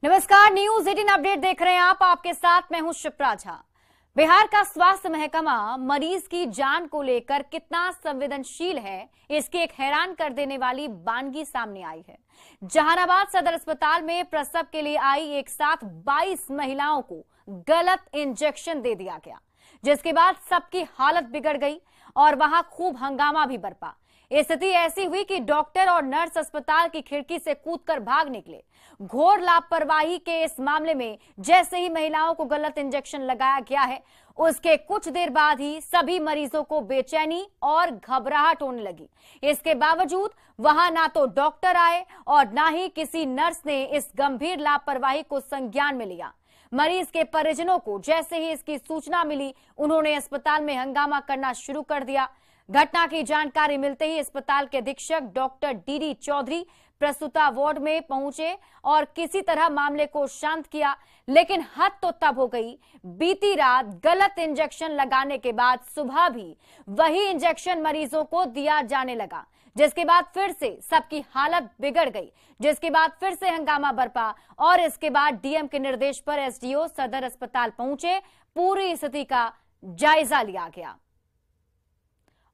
नमस्कार, news 18 update देख रहे हैं आप। आपके साथ मैं हूं शिप्रा झा। बिहार का स्वास्थ्य महकमा मरीज की जान को लेकर कितना संवेदनशील है, इसकी एक हैरान कर देने वाली बानगी सामने आई है। जहानाबाद सदर अस्पताल में प्रसव के लिए आई एक साथ 22 महिलाओं को गलत इंजेक्शन दे दिया गया, जिसके बाद सबकी हालत बिगड़ गई और वहां खूब हंगामा भी बरपा। स्थिति ऐसी हुई कि डॉक्टर और नर्स अस्पताल की खिड़की से कूदकर भाग निकले। घोर लापरवाही के इस मामले में जैसे ही महिलाओं को गलत इंजेक्शन लगाया गया है, उसके कुछ देर बाद ही सभी मरीजों को बेचैनी और घबराहट होने लगी। इसके बावजूद वहां ना तो डॉक्टर आए और ना ही किसी नर्स ने इस गंभीर लापरवाही को संज्ञान में लिया। मरीज के परिजनों को जैसे ही इसकी सूचना मिली, उन्होंने अस्पताल में हंगामा करना शुरू कर दिया। घटना की जानकारी मिलते ही अस्पताल के अधीक्षक डॉक्टर डी चौधरी प्रसूता वार्ड में पहुंचे और किसी तरह मामले को शांत किया। लेकिन हद तो तब हो गई, बीती रात गलत इंजेक्शन लगाने के बाद सुबह भी वही इंजेक्शन मरीजों को दिया जाने लगा, जिसके बाद फिर से सबकी हालत बिगड़ गई, जिसके बाद फिर से हंगामा बरपा और इसके बाद डीएम के निर्देश पर एसडीओ सदर अस्पताल पहुंचे। पूरी स्थिति का जायजा लिया गया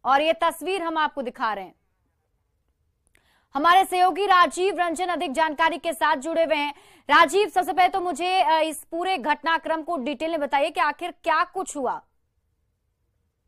और ये तस्वीर हम आपको दिखा रहे हैं। हमारे सहयोगी राजीव रंजन अधिक जानकारी के साथ जुड़े हुए हैं। राजीव, सबसे पहले तो मुझे इस पूरे घटनाक्रम को डिटेल में बताइए कि आखिर क्या कुछ हुआ।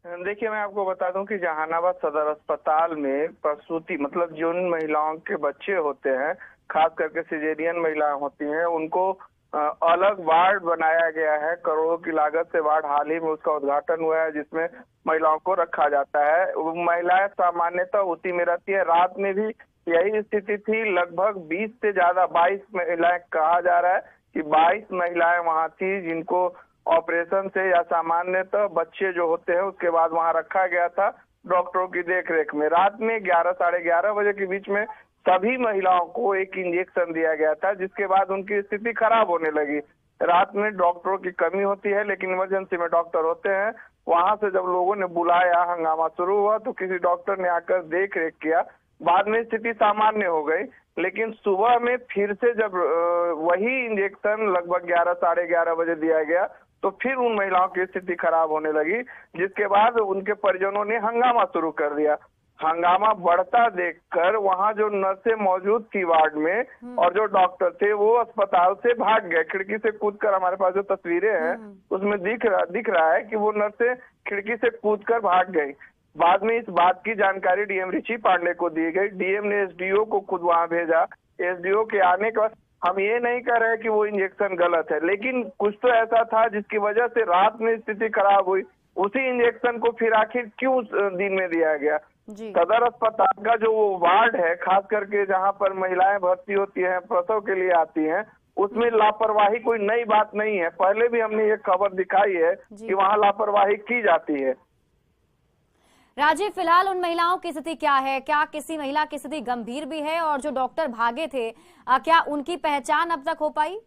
देखिए, मैं आपको बता दूं कि जहानाबाद सदर अस्पताल में प्रसूति मतलब जिन महिलाओं के बच्चे होते हैं, खास करके सिजेरियन महिलाएं होती हैं, उनको अलग वार्ड बनाया गया है। करोड़ों की लागत से वार्ड हाल ही में उसका उद्घाटन हुआ है, जिसमें महिलाओं को रखा जाता है। महिलाएं सामान्यतः उसी में रहती है। रात में भी यही स्थिति थी। लगभग 20 से ज्यादा 22 महिलाएं, कहा जा रहा है कि 22 महिलाएं वहां थी, जिनको ऑपरेशन से या सामान्यतः बच्चे जो होते हैं उसके बाद वहां रखा गया था डॉक्टरों की देखरेख में। रात में 11 साढ़े 11 बजे के बीच में सभी महिलाओं को एक इंजेक्शन दिया गया था, जिसके बाद उनकी स्थिति खराब होने लगी। रात में डॉक्टरों की कमी होती है, लेकिन इमरजेंसी में डॉक्टर होते हैं। वहां से जब लोगों ने बुलाया, हंगामा शुरू हुआ, तो किसी डॉक्टर ने आकर देख रेख किया। बाद में स्थिति सामान्य हो गई, लेकिन सुबह में फिर से जब वही इंजेक्शन लगभग 11 साढ़े 11 बजे दिया गया, तो फिर उन महिलाओं की स्थिति खराब होने लगी, जिसके बाद उनके परिजनों ने हंगामा शुरू कर दिया। हंगामा बढ़ता देखकर वहां जो नर्सें मौजूद थी वार्ड में और जो डॉक्टर थे, वो अस्पताल से भाग गए। खिड़की से कूदकर, हमारे पास जो तस्वीरें हैं उसमें दिख रहा है कि वो नर्सें खिड़की से कूदकर भाग गई। बाद में इस बात की जानकारी डीएम ऋषि पांडे को दी गई। डीएम ने एसडीओ को खुद वहां भेजा। एसडीओ के आने के बाद हम ये नहीं कह रहे कि वो इंजेक्शन गलत है, लेकिन कुछ तो ऐसा था जिसकी वजह से रात में स्थिति खराब हुई। उसी इंजेक्शन को फिर आखिर क्यों दिन में दिया गया? सदर अस्पताल का जो वार्ड है, खास करके जहां पर महिलाएं भर्ती होती हैं, प्रसव के लिए आती हैं, उसमें लापरवाही कोई नई बात नहीं है। पहले भी हमने ये खबर दिखाई है कि वहां लापरवाही की जाती है। राजीव, फिलहाल उन महिलाओं की स्थिति क्या है? क्या किसी महिला की स्थिति गंभीर भी है? और जो डॉक्टर भागे थे, क्या उनकी पहचान अब तक हो पाई?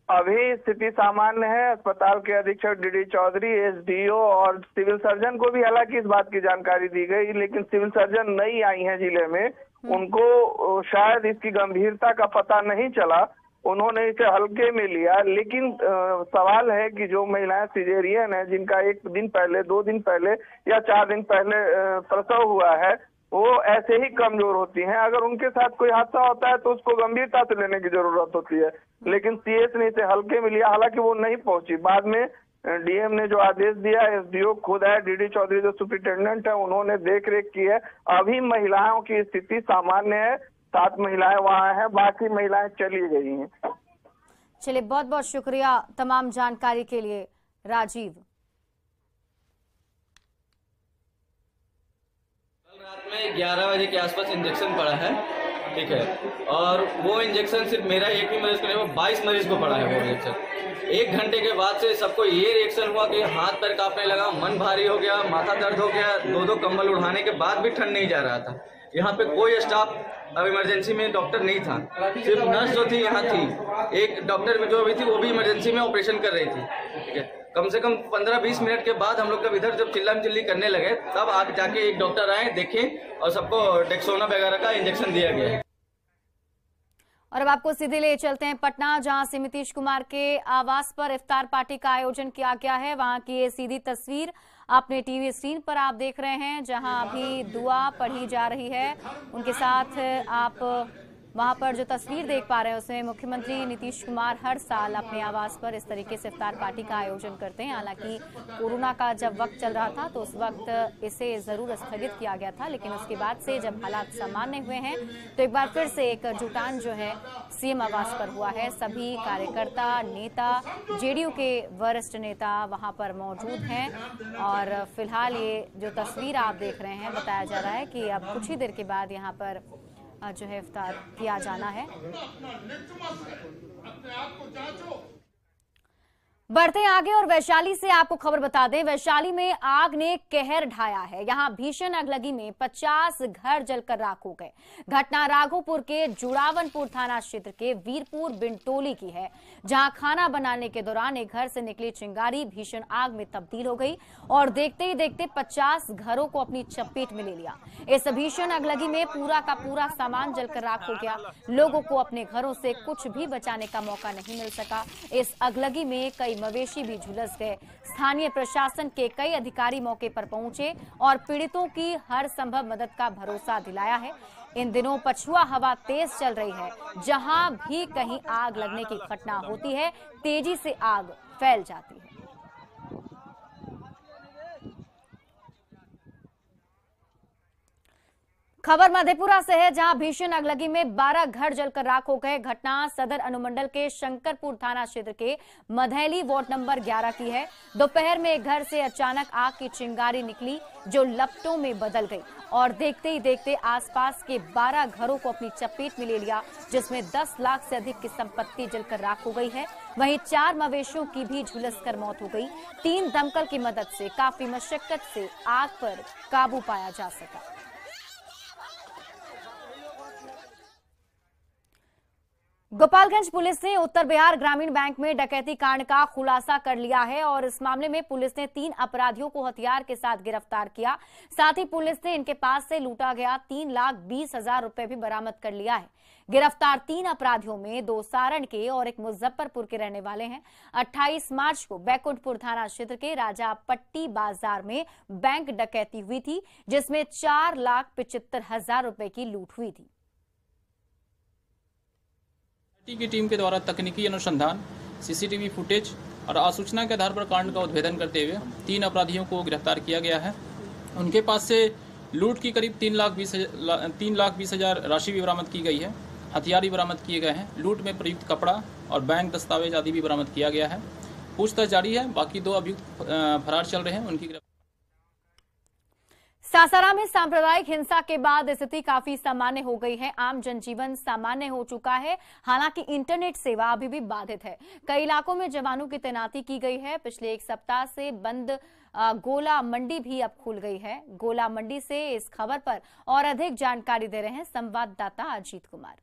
अभी स्थिति सामान्य है। अस्पताल के अधीक्षक डी चौधरी, एसडीओ और सिविल सर्जन को भी हालांकि इस बात की जानकारी दी गई, लेकिन सिविल सर्जन नई आई हैं जिले में, उनको शायद इसकी गंभीरता का पता नहीं चला। उन्होंने इसे हल्के में लिया। लेकिन सवाल है कि जो महिलाएं सिजेरियन है, जिनका 1 दिन पहले, 2 दिन पहले या 4 दिन पहले प्रसव हुआ है, वो ऐसे ही कमजोर होती हैं। अगर उनके साथ कोई हादसा होता है तो उसको गंभीरता से लेने की जरूरत होती है, लेकिन सीएस ने इसे हल्के में लिया। हालांकि वो नहीं पहुंची। बाद में डीएम ने जो आदेश दिया, एसडीओ खुद है, डी चौधरी जो सुपरिटेंडेंट है, उन्होंने देख रेख की है। अभी महिलाओं की स्थिति सामान्य है। 7 महिलाएं वहां हैं, बाकी महिलाएं चली गई हैं। चलिए, बहुत बहुत शुक्रिया तमाम जानकारी के लिए राजीव। रात में 11 बजे के आसपास इंजेक्शन पड़ा है, ठीक है, और वो इंजेक्शन सिर्फ मेरा एक भी मरीज को नहीं, 22 मरीज को पड़ा है वो इंजेक्शन। 1 घंटे के बाद से सबको ये रिएक्शन हुआ कि हाथ पैर कांपने लगा, मन भारी हो गया, माथा दर्द हो गया। 2-2 कंबल उठाने के बाद भी ठंड नहीं जा रहा था। यहाँ पे कोई स्टाफ, अब इमरजेंसी में डॉक्टर नहीं था, सिर्फ नर्स जो थी यहाँ थी। एक डॉक्टर में जो अभी थी वो भी इमरजेंसी में ऑपरेशन कर रही थी, ठीक है। कम से कम 15-20 मिनट के बाद हम लोग जब इधर चिल्ला चिल्ली करने लगे, तब आगे जाके एक डॉक्टर आए, देखे और सबको डेक्सोना वगैरह का इंजेक्शन दिया गया है। और अब आपको सीधे ले चलते हैं पटना, जहां से नीतीश कुमार के आवास पर इफ्तार पार्टी का आयोजन किया गया है। वहां की ये सीधी तस्वीर अपने टीवी स्क्रीन पर आप देख रहे हैं, जहां अभी दुआ पढ़ी जा रही है। उनके साथ आप वहां पर जो तस्वीर देख पा रहे हैं उसमें मुख्यमंत्री नीतीश कुमार हर साल अपने आवास पर इस तरीके से इफ्तार पार्टी का आयोजन करते हैं। हालांकि कोरोना का जब वक्त चल रहा था तो उस वक्त इसे जरूर स्थगित किया गया था, लेकिन उसके बाद से जब हालात सामान्य हुए हैं तो एक बार फिर से एक जुटान जो है सीएम आवास पर हुआ है। सभी कार्यकर्ता, नेता, जेडीयू के वरिष्ठ नेता वहां पर मौजूद हैं और फिलहाल ये जो तस्वीर आप देख रहे हैं, बताया जा रहा है कि अब कुछ ही देर के बाद यहाँ पर जो है इफ्तार किया जाना है। बढ़ते हैं आगे और वैशाली से आपको खबर बता दें, वैशाली में आग ने कहर ढाया है। यहां भीषण अगलगी में 50 घर जलकर राख हो गए। घटना राघोपुर के जुड़ावनपुर थाना क्षेत्र के वीरपुर बिंटोली की है, जहां खाना बनाने के दौरान एक घर से निकली चिंगारी भीषण आग में तब्दील हो गई और देखते ही देखते 50 घरों को अपनी चपेट में ले लिया। इस भीषण अगलगी में पूरा का पूरा सामान जलकर राख हो गया। लोगों को अपने घरों से कुछ भी बचाने का मौका नहीं मिल सका। इस अगलगी में कई मवेशी भी झुलस गए। स्थानीय प्रशासन के कई अधिकारी मौके पर पहुंचे और पीड़ितों की हर संभव मदद का भरोसा दिलाया है। इन दिनों पछुआ हवा तेज चल रही है। जहां भी कहीं आग लगने की घटना होती है, तेजी से आग फैल जाती है। खबर मधेपुरा से है, जहां भीषण अगलगी में 12 घर जलकर राख हो गए। घटना सदर अनुमंडल के शंकरपुर थाना क्षेत्र के मधैली वार्ड नंबर 11 की है। दोपहर में एक घर से अचानक आग की चिंगारी निकली जो लपटों में बदल गई और देखते ही देखते आसपास के 12 घरों को अपनी चपेट में ले लिया, जिसमें 10 लाख से अधिक की संपत्ति जलकर राख हो गई है। वहीं 4 मवेशियों की भी झुलसकर मौत हो गई। 3 दमकल की मदद से काफी मशक्कत से आग पर काबू पाया जा सका। गोपालगंज पुलिस ने उत्तर बिहार ग्रामीण बैंक में डकैती कांड का खुलासा कर लिया है और इस मामले में पुलिस ने 3 अपराधियों को हथियार के साथ गिरफ्तार किया। साथ ही पुलिस ने इनके पास से लूटा गया 3,20,000 रुपए भी बरामद कर लिया है। गिरफ्तार 3 अपराधियों में 2 सारण के और एक मुजफ्फरपुर के रहने वाले हैं। 28 मार्च को बैकुंठपुर थाना क्षेत्र के राजा पट्टी बाजार में बैंक डकैती हुई थी, जिसमें 4,75,000 रुपए की लूट हुई थी। की टीम के द्वारा तकनीकी अनुसंधान, सीसीटीवी फुटेज और आसूचना के आधार पर कांड का उद्भेदन करते हुए 3 अपराधियों को गिरफ्तार किया गया है। उनके पास से लूट की करीब 3,20,000 राशि भी बरामद की गई है। हथियार भी बरामद किए गए हैं। लूट में प्रयुक्त कपड़ा और बैंक दस्तावेज आदि भी बरामद किया गया है। पूछताछ जारी है। बाकी 2 अभियुक्त फरार चल रहे हैं। उनकी सासाराम में सांप्रदायिक हिंसा के बाद स्थिति काफी सामान्य हो गई है। आम जनजीवन सामान्य हो चुका है। हालांकि इंटरनेट सेवा अभी भी बाधित है। कई इलाकों में जवानों की तैनाती की गई है। पिछले 1 सप्ताह से बंद गोला मंडी भी अब खुल गई है। गोला मंडी से इस खबर पर और अधिक जानकारी दे रहे हैं संवाददाता अजीत कुमार।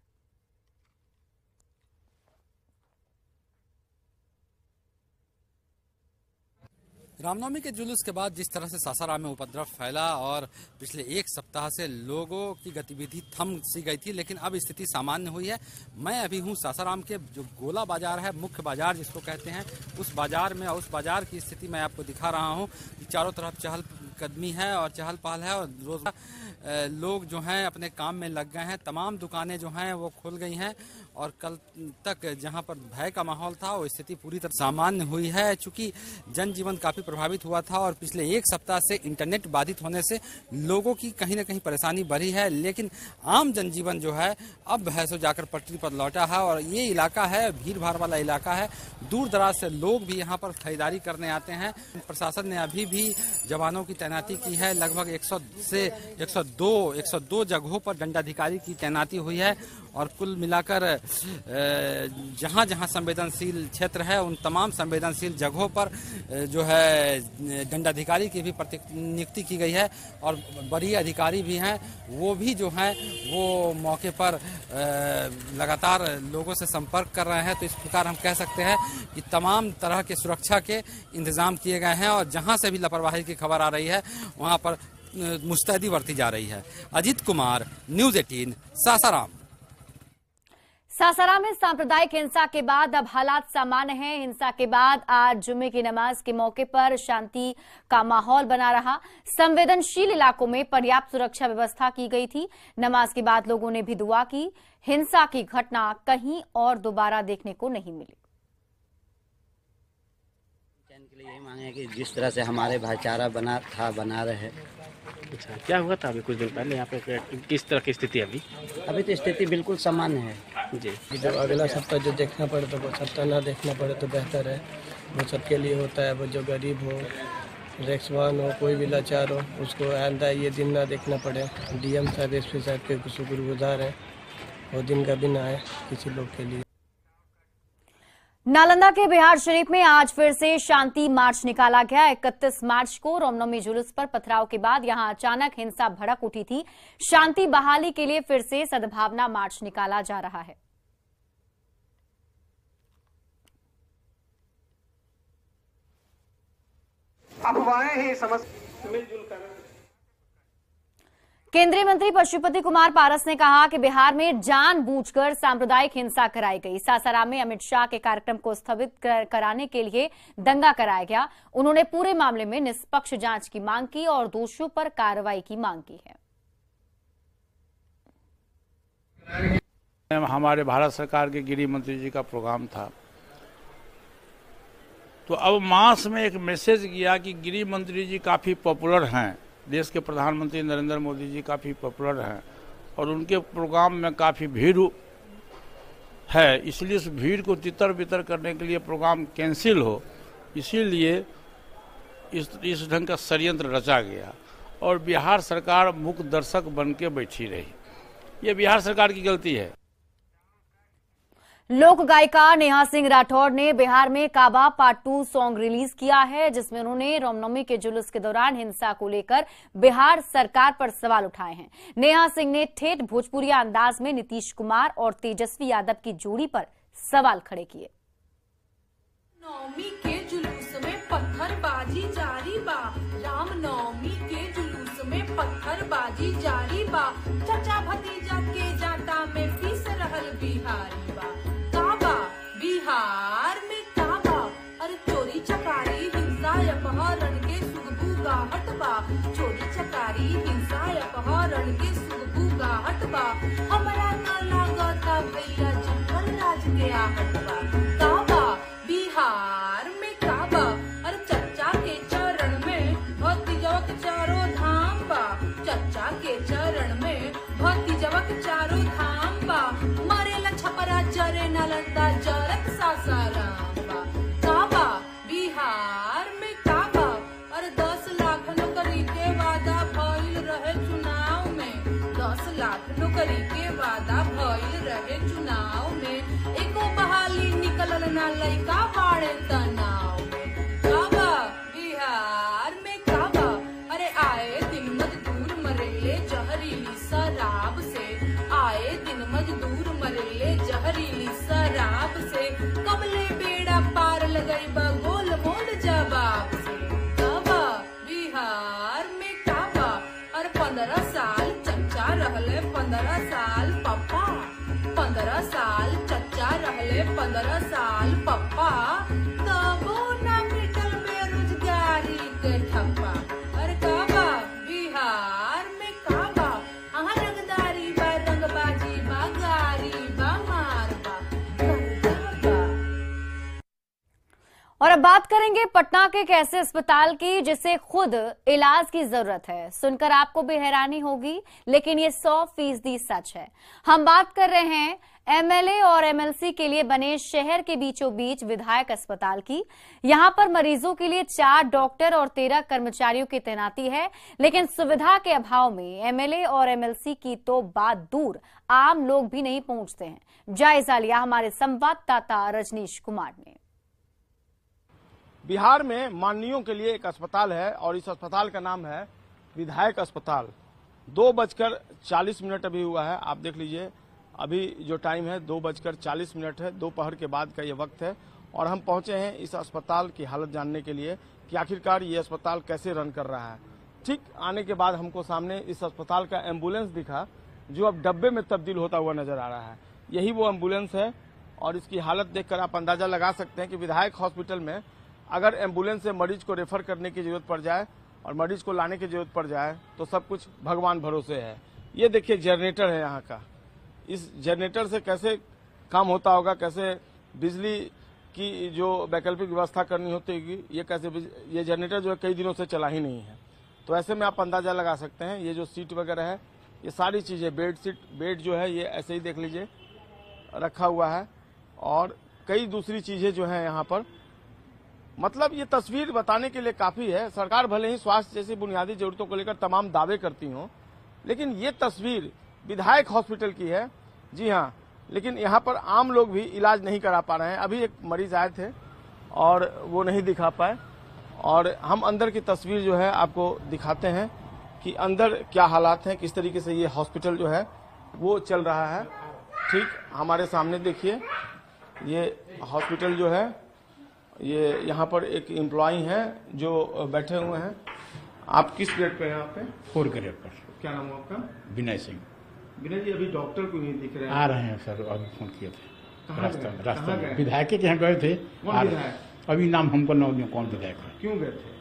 रामनवमी के जुलूस के बाद जिस तरह से सासाराम में उपद्रव फैला और पिछले 1 सप्ताह से लोगों की गतिविधि थम सी गई थी, लेकिन अब स्थिति सामान्य हुई है। मैं अभी हूं सासाराम के जो गोला बाजार है, मुख्य बाजार जिसको कहते हैं, उस बाजार में। उस बाजार की स्थिति मैं आपको दिखा रहा हूं। चारों तरफ चहल कदमी है और चहल पहल है और रोज लोग जो हैं अपने काम में लग गए हैं। तमाम दुकानें जो हैं वो खुल गई हैं और कल तक जहां पर भय का माहौल था वो स्थिति पूरी तरह सामान्य हुई है। चूंकि जनजीवन काफी प्रभावित हुआ था और पिछले 1 सप्ताह से इंटरनेट बाधित होने से लोगों की कहीं न कहीं परेशानी बढ़ी है, लेकिन आम जनजीवन जो है अब भैंसों जाकर पटरी पर लौटा है। और ये इलाका है भीड़ भाड़ वाला इलाका है। दूर दराज से लोग भी यहाँ पर खरीदारी करने आते हैं। प्रशासन ने अभी भी जवानों की तैनाती की है। लगभग 100 से 102 जगहों पर दंडाधिकारी की तैनाती हुई है और कुल मिलाकर जहां जहां संवेदनशील क्षेत्र है उन तमाम संवेदनशील जगहों पर जो है दंडाधिकारी की भी नियुक्ति की गई है और बड़ी अधिकारी भी हैं, वो भी जो हैं वो मौके पर लगातार लोगों से संपर्क कर रहे हैं। तो इस प्रकार हम कह सकते हैं कि तमाम तरह के सुरक्षा के इंतजाम किए गए हैं और जहां से भी लापरवाही की खबर आ रही है वहां पर मुस्तैदी बरती जा रही है। अजीत कुमार, न्यूज़ 18, सासाराम। सासाराम में सांप्रदायिक हिंसा के बाद अब हालात सामान्य हैं। हिंसा के बाद आज जुम्मे की नमाज के मौके पर शांति का माहौल बना रहा। संवेदनशील इलाकों में पर्याप्त सुरक्षा व्यवस्था की गई थी। नमाज के बाद लोगों ने भी दुआ की। हिंसा की घटना कहीं और दोबारा देखने को नहीं मिली। के लिए यही मांगे कि जिस तरह से हमारे भाईचारा बना रहे। अच्छा, क्या हुआ था अभी कुछ दिन पहले यहाँ पे? किस तरह की स्थिति अभी तो स्थिति बिल्कुल सामान्य है जी। जब अगला सप्ताह जो देखना पड़े तो वो सप्ताह ना देखना पड़े तो बेहतर है। वो सबके लिए होता है। वो जो गरीब हो, रेक्सवान हो, कोई भी लाचार हो, उसको आइंदा ये दिन ना देखना पड़े। डीएम साहब, एसपी साहब के शुक्रगुजार हैं। वो दिन कभी ना आए किसी लोग के लिए। नालंदा के बिहार शरीफ में आज फिर से शांति मार्च निकाला गया। 31 मार्च को रामनवमी जुलूस पर पथराव के बाद यहां अचानक हिंसा भड़क उठी थी। शांति बहाली के लिए फिर से सद्भावना मार्च निकाला जा रहा है। अफवाहें ही समस्या मिलजुल कर। केंद्रीय मंत्री पशुपति कुमार पारस ने कहा कि बिहार में जानबूझकर सांप्रदायिक हिंसा कराई गई। सासाराम में अमित शाह के कार्यक्रम को स्थगित कराने के लिए दंगा कराया गया। उन्होंने पूरे मामले में निष्पक्ष जांच की मांग की और दोषियों पर कार्रवाई की मांग की है। हमारे भारत सरकार के गृह मंत्री जी का प्रोग्राम था, तो अब मास में एक मैसेज गया कि गृह मंत्री जी काफी पॉपुलर हैं, देश के प्रधानमंत्री नरेंद्र मोदी जी काफ़ी पॉपुलर हैं और उनके प्रोग्राम में काफ़ी भीड़ है, इसलिए उस भीड़ को तितर बितर करने के लिए प्रोग्राम कैंसिल हो, इसीलिए इस ढंग का षड्यंत्र रचा गया और बिहार सरकार मूक दर्शक बन के बैठी रही। ये बिहार सरकार की गलती है। लोक गायिका नेहा सिंह राठौड़ ने बिहार में काबा पार्ट 2 सॉन्ग रिलीज किया है, जिसमें उन्होंने रामनवमी के जुलूस के दौरान हिंसा को लेकर बिहार सरकार पर सवाल उठाए हैं। नेहा सिंह ने ठेठ भोजपुरी अंदाज में नीतीश कुमार और तेजस्वी यादव की जोड़ी पर सवाल खड़े किए। नवमी के जुलूस में पत्थरबाजी जारी बा, रामनवमी के जुलूस में पत्थरबाजी जारी बा, चचा भतीजा के जाटा में पीस रहल बिहारी बा। काबा बिहार में काबा, अरे चोरी चकारी हिंसा अपहरण के सुगबू गाहट बा, चोरी चकारी हिंसा अपहरण के सुगबू गाहट बा, हमरा न लागता भैया जंगल राज के आहट बा। काबा बिहार में काबा, अरे चच्चा के चरण में भतीजवक चारों धाम बा, चच्चा के चरण में भतीजवक चारों धाम बा, मरेला छपरा जरे नालंदा जरत सासाराम बा। काबा बिहार में काबा, अरे 10 लाख नौकरी के वादा भइल रहे चुनाव में, 10 लाख नौकरी के वादा भइल रहे चुनाव में, एको बहाली निकलल ना लइका बाड़े तनाव में। काबा बिहार में काबा, अरे आए दिन मजदूर मरेले जहरीली शराब से, आए दिन मजदूर मरेले जहरीली शराब से, कबले बेड़ा पार लगई बा गोल मोल जवाब से। काबा बिहार में काबा, अरे 15 साल चच्चा रहले 15 साल पप्पा, 15 साल चच्चा रहले 15 साल पप्पा, तबो ना मिटल बेरोजगारी के ठप्पा। अरे काबा बिहार में काबा, अहाँ रंगदारी बा रंगबाजी बा गारी बा मार बा गर्दा बा। और अब बात करेंगे पटना के एक ऐसे अस्पताल की जिसे खुद इलाज की जरूरत है। सुनकर आपको भी हैरानी होगी, लेकिन ये 100% सच है। हम बात कर रहे हैं एमएलए और एमएलसी के लिए बने शहर के बीचों बीच विधायक अस्पताल की। यहां पर मरीजों के लिए 4 डॉक्टर और 13 कर्मचारियों की तैनाती है, लेकिन सुविधा के अभाव में एमएलए और एमएलसी की तो बात दूर, आम लोग भी नहीं पहुंचते हैं। जायजा लिया हमारे संवाददाता रजनीश कुमार ने। बिहार में माननीयों के लिए एक अस्पताल है और इस अस्पताल का नाम है विधायक अस्पताल। 2:40 अभी हुआ है। आप देख लीजिए, अभी जो टाइम है 2:40 है, दोपहर के बाद का ये वक्त है और हम पहुंचे हैं इस अस्पताल की हालत जानने के लिए कि आखिरकार ये अस्पताल कैसे रन कर रहा है। ठीक आने के बाद हमको सामने इस अस्पताल का एम्बुलेंस दिखा, जो अब डब्बे में तब्दील होता हुआ नजर आ रहा है। यही वो एम्बुलेंस है और इसकी हालत देखकर आप अंदाजा लगा सकते हैं कि विधायक हॉस्पिटल में अगर एम्बुलेंस से मरीज को रेफर करने की जरूरत पड़ जाए और मरीज को लाने की जरूरत पड़ जाए तो सब कुछ भगवान भरोसे है। ये देखिए जनरेटर है यहाँ का, इस जनरेटर से कैसे काम होता होगा, कैसे बिजली की जो वैकल्पिक व्यवस्था करनी होती है, ये जनरेटर जो है कई दिनों से चला ही नहीं है। तो ऐसे में आप अंदाजा लगा सकते हैं। ये जो सीट वगैरह है, ये सारी चीजें, बेड जो है ये ऐसे ही देख लीजिए रखा हुआ है और कई दूसरी चीजें जो है यहाँ पर। मतलब ये तस्वीर बताने के लिए काफी है। सरकार भले ही स्वास्थ्य जैसी बुनियादी जरूरतों को लेकर तमाम दावे करती हो, लेकिन ये तस्वीर विधायक हॉस्पिटल की है। जी हाँ, लेकिन यहाँ पर आम लोग भी इलाज नहीं करा पा रहे हैं। अभी एक मरीज आए थे और वो नहीं दिखा पाए और हम अंदर की तस्वीर जो है आपको दिखाते हैं कि अंदर क्या हालात हैं, किस तरीके से ये हॉस्पिटल जो है वो चल रहा है। ठीक हमारे सामने देखिए ये हॉस्पिटल जो है, ये यहाँ पर एक एम्प्लॉय हैं जो बैठे हुए हैं। आप किस ग्रेड पे हैं? यहाँ पे 4 ग्रेड पर। क्या नाम है आपका? विनय सिंह। विनय जी, अभी डॉक्टर को नहीं दिख रहे हैं। आ रहे हैं सर, अभी फोन किए थे। रास्ता में विधायक के यहाँ गए थे। कौन विधायक? अभी नाम हमको न कौन विधायक है। क्यों गए थे?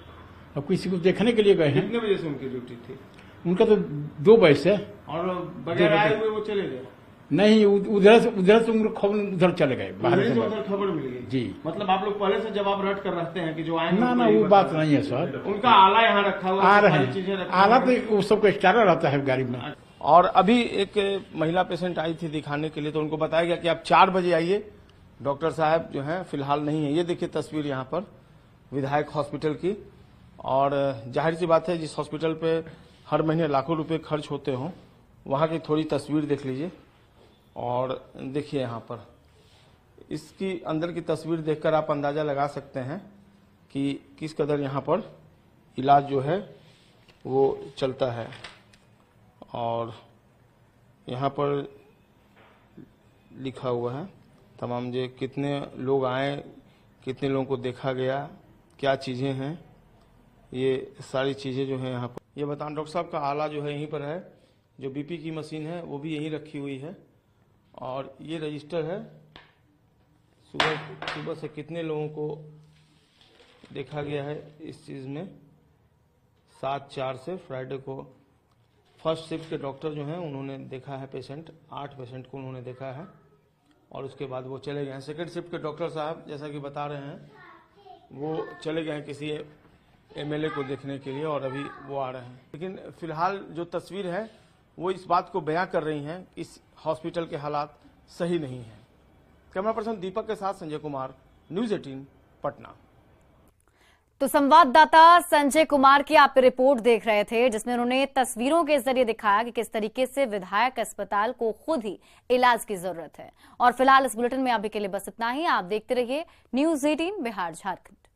अब किसी को देखने के लिए गए हैं। कितने बजे से उनकी ड्यूटी थी? उनका तो 2 बजे से। और बगैर आए हुए वो चले गए? नहीं, उधर से उनको उधर चले गए, बाहर से उधर खबर मिल गई। जी, मतलब आप लोग पहले से जवाब रट कर रखते हैं कि जो आएंगे? ना वो बात नहीं है सर। उनका आला यहाँ रखा हुआ, आ रहे हैं। आला तो वो सबको एक्स्ट्रा रहता है गाड़ी में। और अभी एक महिला पेशेंट आई थी दिखाने के लिए, तो उनको बताया गया कि आप 4 बजे आइए, डॉक्टर साहब जो है फिलहाल नहीं है। ये देखिए तस्वीर यहाँ पर विधायक हॉस्पिटल की। और जाहिर सी बात है, जिस हॉस्पिटल पे हर महीने लाखों रुपए खर्च होते हों, वहाँ की थोड़ी तस्वीर देख लीजिए। और देखिए यहाँ पर इसकी अंदर की तस्वीर देखकर आप अंदाजा लगा सकते हैं कि किस कदर यहाँ पर इलाज जो है वो चलता है। और यहाँ पर लिखा हुआ है तमाम जो कितने लोग आए, कितने लोगों को देखा गया, क्या चीज़ें हैं, ये सारी चीज़ें जो है यहाँ पर। ये बताएं, डॉक्टर साहब का आला जो है यहीं पर है, जो बीपी की मशीन है वो भी यहीं रखी हुई है। और ये रजिस्टर है, सुबह से कितने लोगों को देखा गया है इस चीज़ में। 7/4 से फ्राइडे को फर्स्ट शिफ्ट के डॉक्टर जो हैं उन्होंने देखा है पेशेंट, 8 पेशेंट को उन्होंने देखा है और उसके बाद वो चले गए हैं। सेकेंड शिफ्ट के डॉक्टर साहब जैसा कि बता रहे हैं वो चले गए हैं किसी एमएलए को देखने के लिए और अभी वो आ रहे हैं। लेकिन फिलहाल जो तस्वीर है वो इस बात को बयां कर रही हैं कि इस हॉस्पिटल के हालात सही नहीं है। कैमरा पर्सन दीपक के साथ संजय कुमार, न्यूज़ 18 पटना। तो संवाददाता संजय कुमार की आप रिपोर्ट देख रहे थे, जिसमें उन्होंने तस्वीरों के जरिए दिखाया कि किस तरीके से विधायक अस्पताल को खुद ही इलाज की जरूरत है। और फिलहाल इस बुलेटिन में अभी के लिए बस इतना ही। आप देखते रहिए न्यूज़ 18 बिहार झारखंड।